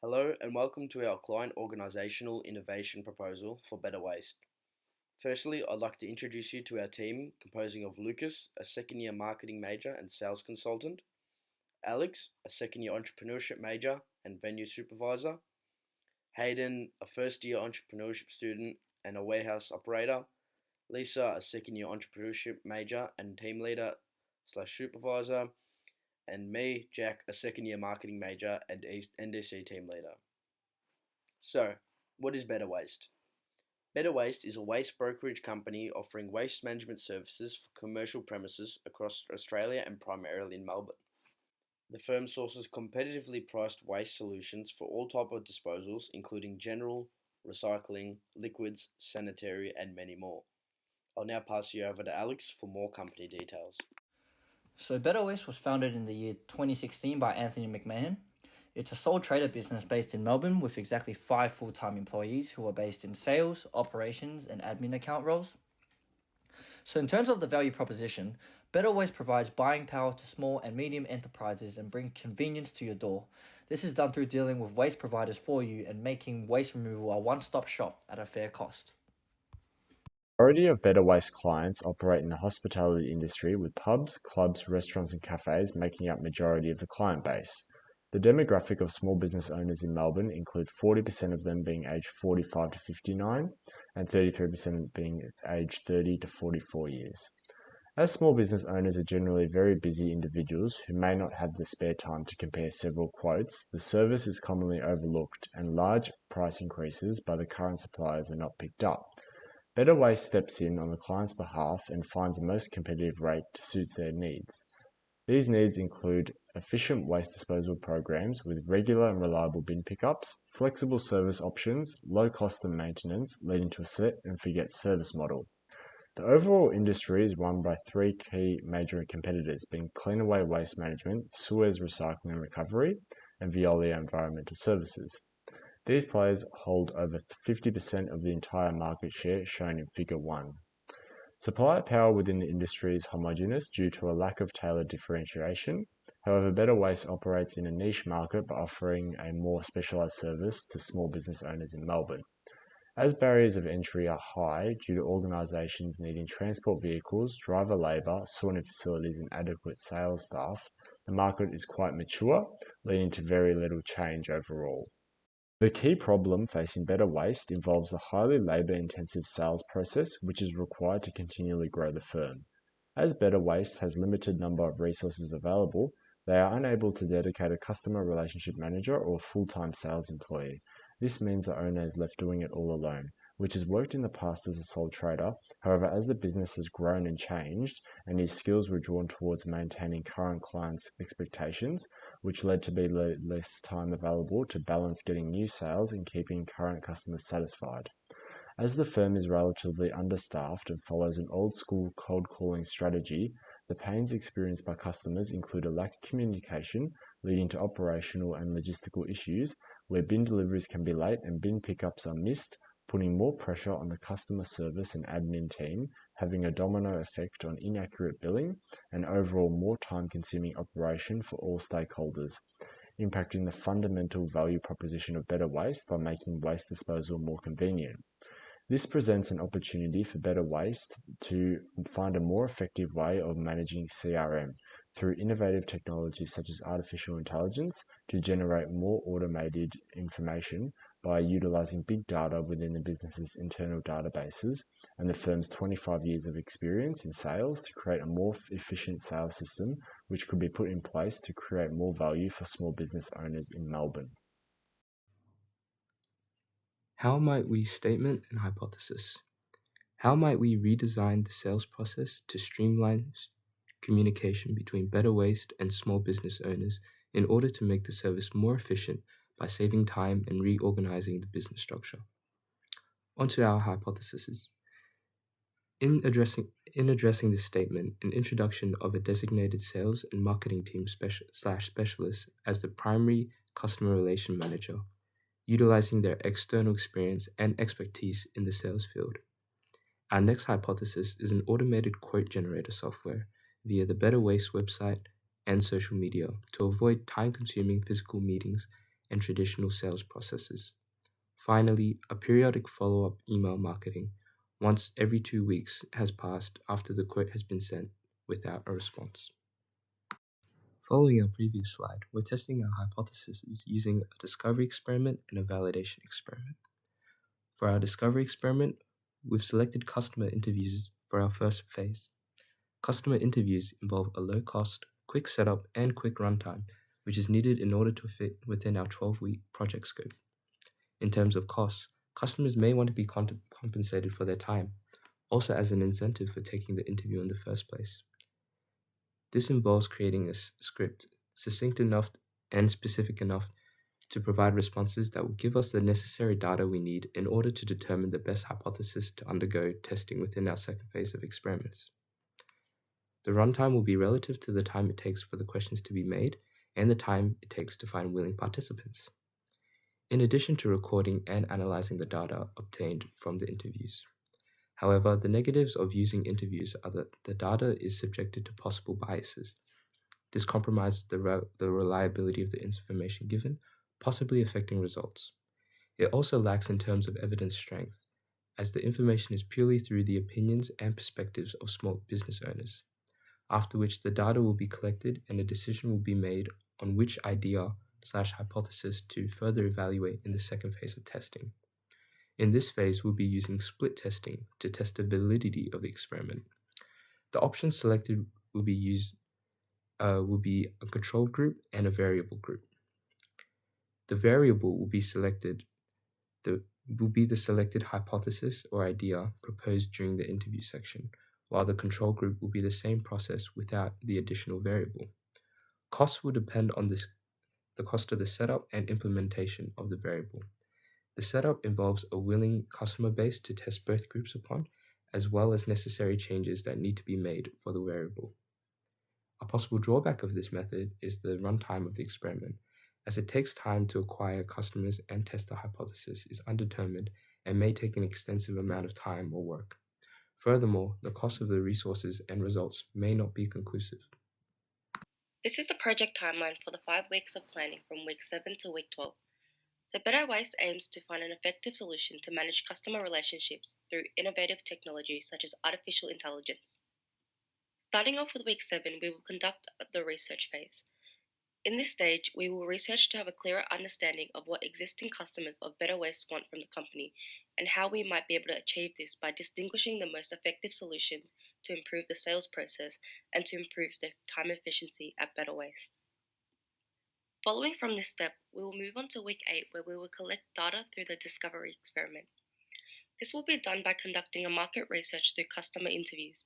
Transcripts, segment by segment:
Hello and welcome to our client organizational innovation proposal for Better Waste. Firstly, I'd like to introduce you to our team composing of Lucas, a second year marketing major and sales consultant, Alex, a second year entrepreneurship major and venue supervisor, Hayden, a first year entrepreneurship student and a warehouse operator, Lisa, a second year entrepreneurship major and team leader slash supervisor, and me, Jack, a second year marketing major and NDC team leader. So, what is Better Waste? Better Waste is a waste brokerage company offering waste management services for commercial premises across Australia and primarily in Melbourne. The firm sources competitively priced waste solutions for all types of disposals, including general, recycling, liquids, sanitary, and many more. I'll now pass you over to Alex for more company details. So Better Waste was founded in the year 2016 by Anthony McMahon. It's a sole trader business based in Melbourne with exactly 5 full-time employees who are based in sales, operations, and admin account roles. So in terms of the value proposition, Better Waste provides buying power to small and medium enterprises and brings convenience to your door. This is done through dealing with waste providers for you and making waste removal a one-stop shop at a fair cost. The majority of Better Waste clients operate in the hospitality industry, with pubs, clubs, restaurants and cafes making up majority of the client base. The demographic of small business owners in Melbourne include 40% of them being aged 45 to 59 and 33% being aged 30 to 44 years. As small business owners are generally very busy individuals who may not have the spare time to compare several quotes, the service is commonly overlooked and large price increases by the current suppliers are not picked up. Better Waste steps in on the client's behalf and finds the most competitive rate to suit their needs. These needs include efficient waste disposal programs with regular and reliable bin pickups, flexible service options, low cost of maintenance, leading to a set and forget service model. The overall industry is run by 3 key major competitors, being Cleanaway Waste Management, Suez Recycling and Recovery, and Veolia Environmental Services. These players hold over 50% of the entire market share, shown in Figure 1. Supplier power within the industry is homogeneous due to a lack of tailored differentiation. However, Better Waste operates in a niche market by offering a more specialised service to small business owners in Melbourne. As barriers of entry are high due to organisations needing transport vehicles, driver labour, sorting facilities and adequate sales staff, the market is quite mature, leading to very little change overall. The key problem facing Better Waste involves a highly labour-intensive sales process which is required to continually grow the firm. As Better Waste has limited number of resources available, they are unable to dedicate a customer relationship manager or a full-time sales employee. This means the owner is left doing it all alone, which has worked in the past as a sole trader. However, as the business has grown and changed, and his skills were drawn towards maintaining current clients' expectations, which led to be less time available to balance getting new sales and keeping current customers satisfied. As the firm is relatively understaffed and follows an old-school cold calling strategy, the pains experienced by customers include a lack of communication, leading to operational and logistical issues, where bin deliveries can be late and bin pickups are missed, putting more pressure on the customer service and admin team, having a domino effect on inaccurate billing, and overall more time-consuming operation for all stakeholders, impacting the fundamental value proposition of Better Waste by making waste disposal more convenient. This presents an opportunity for Better Waste to find a more effective way of managing CRM through innovative technologies such as artificial intelligence to generate more automated information by utilizing big data within the business's internal databases and the firm's 25 years of experience in sales to create a more efficient sales system which could be put in place to create more value for small business owners in Melbourne. How might we statement and hypothesis? How might we redesign the sales process to streamline communication between Better Waste and small business owners in order to make the service more efficient by saving time and reorganizing the business structure? Onto our hypotheses. In addressing this statement, an introduction of a designated sales and marketing team specialist as the primary customer relation manager, utilizing their external experience and expertise in the sales field. Our next hypothesis is an automated quote generator software via the Better Waste website and social media to avoid time-consuming physical meetings and traditional sales processes. Finally, a periodic follow-up email marketing once every 2 weeks has passed after the quote has been sent without a response. Following our previous slide, we're testing our hypotheses using a discovery experiment and a validation experiment. For our discovery experiment, we've selected customer interviews for our first phase. Customer interviews involve a low-cost, quick setup, and quick runtime, which is needed in order to fit within our 12-week project scope. In terms of costs, customers may want to be compensated for their time, also as an incentive for taking the interview in the first place. This involves creating a script succinct enough and specific enough to provide responses that will give us the necessary data we need in order to determine the best hypothesis to undergo testing within our second phase of experiments. The runtime will be relative to the time it takes for the questions to be made and the time it takes to find willing participants, in addition to recording and analyzing the data obtained from the interviews. However, the negatives of using interviews are that the data is subjected to possible biases. This compromises the reliability of the information given, possibly affecting results. It also lacks in terms of evidence strength, as the information is purely through the opinions and perspectives of small business owners, after which the data will be collected and a decision will be made on which idea/hypothesis to further evaluate in the second phase of testing. In this phase, we'll be using split testing to test the validity of the experiment. The options selected will be a control group and a variable group. The variable will be the selected hypothesis or idea proposed during the interview section, while the control group will be the same process without the additional variable. Costs will depend on the cost of the setup and implementation of the variable. The setup involves a willing customer base to test both groups upon, as well as necessary changes that need to be made for the variable. A possible drawback of this method is the runtime of the experiment, as it takes time to acquire customers and test the hypothesis is undetermined and may take an extensive amount of time or work. Furthermore, the cost of the resources and results may not be conclusive. This is the project timeline for the 5 weeks of planning from week 7 to week 12. So Better Waste aims to find an effective solution to manage customer relationships through innovative technology such as artificial intelligence. Starting off with week 7, we will conduct the research phase. In this stage, we will research to have a clearer understanding of what existing customers of Better Waste want from the company and how we might be able to achieve this by distinguishing the most effective solutions to improve the sales process and to improve the time efficiency at Better Waste. Following from this step, we will move on to week 8, where we will collect data through the discovery experiment. This will be done by conducting a market research through customer interviews.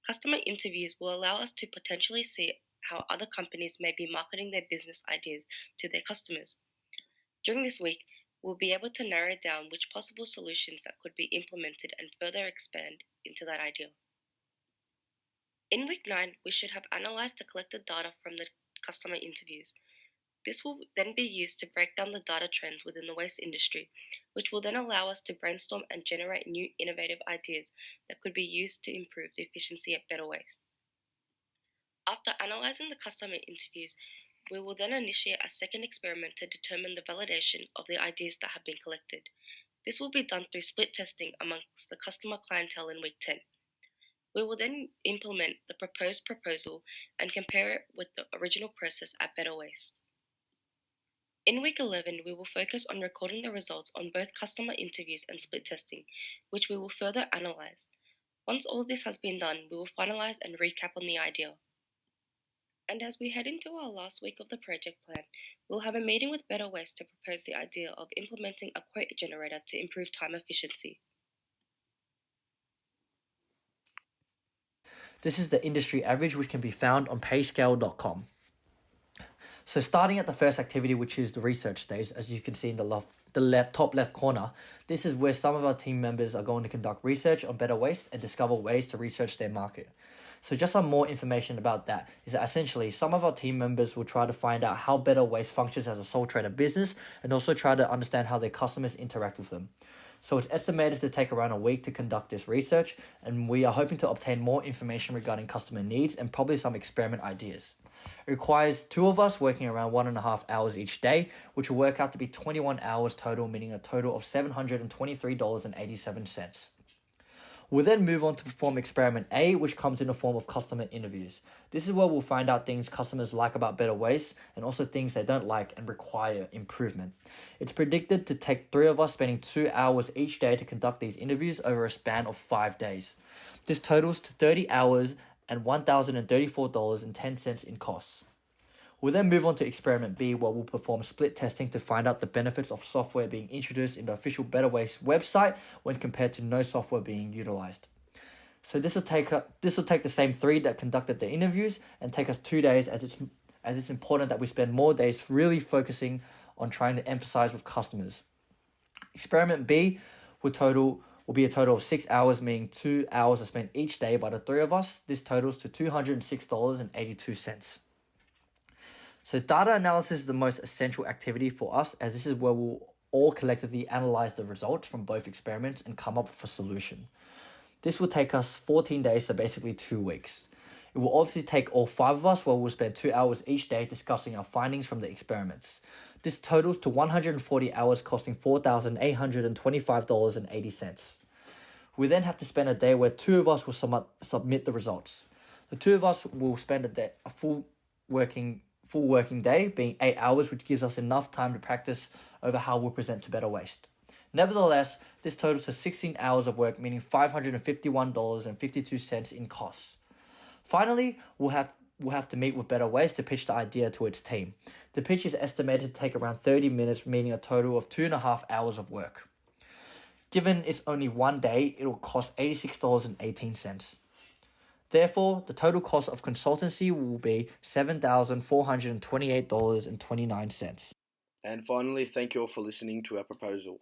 Customer interviews will allow us to potentially see how other companies may be marketing their business ideas to their customers. During this week, we'll be able to narrow down which possible solutions that could be implemented and further expand into that idea. In week 9, we should have analyzed the collected data from the customer interviews. This will then be used to break down the data trends within the waste industry, which will then allow us to brainstorm and generate new innovative ideas that could be used to improve the efficiency at Better Waste. After analyzing the customer interviews, we will then initiate a second experiment to determine the validation of the ideas that have been collected. This will be done through split testing amongst the customer clientele in week 10. We will then implement the proposed proposal and compare it with the original process at Better Waste. In week 11, we will focus on recording the results on both customer interviews and split testing, which we will further analyze. Once all this has been done, we will finalize and recap on the idea. And as we head into our last week of the project plan, we'll have a meeting with Better Waste to propose the idea of implementing a quote generator to improve time efficiency. This is the industry average, which can be found on payscale.com. So starting at the first activity, which is the research stage, as you can see in the top left corner, this is where some of our team members are going to conduct research on Better Waste and discover ways to research their market. So just some more information about that is that essentially some of our team members will try to find out how Better Waste functions as a sole trader business and also try to understand how their customers interact with them. So it's estimated to take around a week to conduct this research, and we are hoping to obtain more information regarding customer needs and probably some experiment ideas. It requires 2 of us working around 1.5 hours each day, which will work out to be 21 hours total, meaning a total of $723.87. We'll then move on to perform experiment A, which comes in the form of customer interviews. This is where we'll find out things customers like about Better Waste and also things they don't like and require improvement. It's predicted to take 3 of us spending 2 hours each day to conduct these interviews over a span of 5 days. This totals to 30 hours and $1,034.10 in costs. We'll then move on to experiment B, where we'll perform split testing to find out the benefits of software being introduced in the official Better Waste website when compared to no software being utilized. So this will take the same 3 that conducted the interviews and take us 2 days, as it's important that we spend more days really focusing on trying to emphasize with customers. Experiment B will be a total of 6 hours, meaning 2 hours are spent each day by the 3 of us. This totals to $206.82. So data analysis is the most essential activity for us, as this is where we'll all collectively analyze the results from both experiments and come up with a solution. This will take us 14 days, so basically 2 weeks. It will obviously take all 5 of us, where we'll spend 2 hours each day discussing our findings from the experiments. This totals to 140 hours, costing $4,825.80. We then have to spend a day where 2 of us will submit the results. The 2 of us will spend a full working day, being 8 hours, which gives us enough time to practice over how we'll present to Better Waste. Nevertheless, this totals to 16 hours of work, meaning $551.52 in costs. Finally, we'll have to meet with Better Waste to pitch the idea to its team. The pitch is estimated to take around 30 minutes, meaning a total of 2.5 hours of work. Given it's only 1 day, it will cost $86.18. Therefore, the total cost of consultancy will be $7,428.29. And finally, thank you all for listening to our proposal.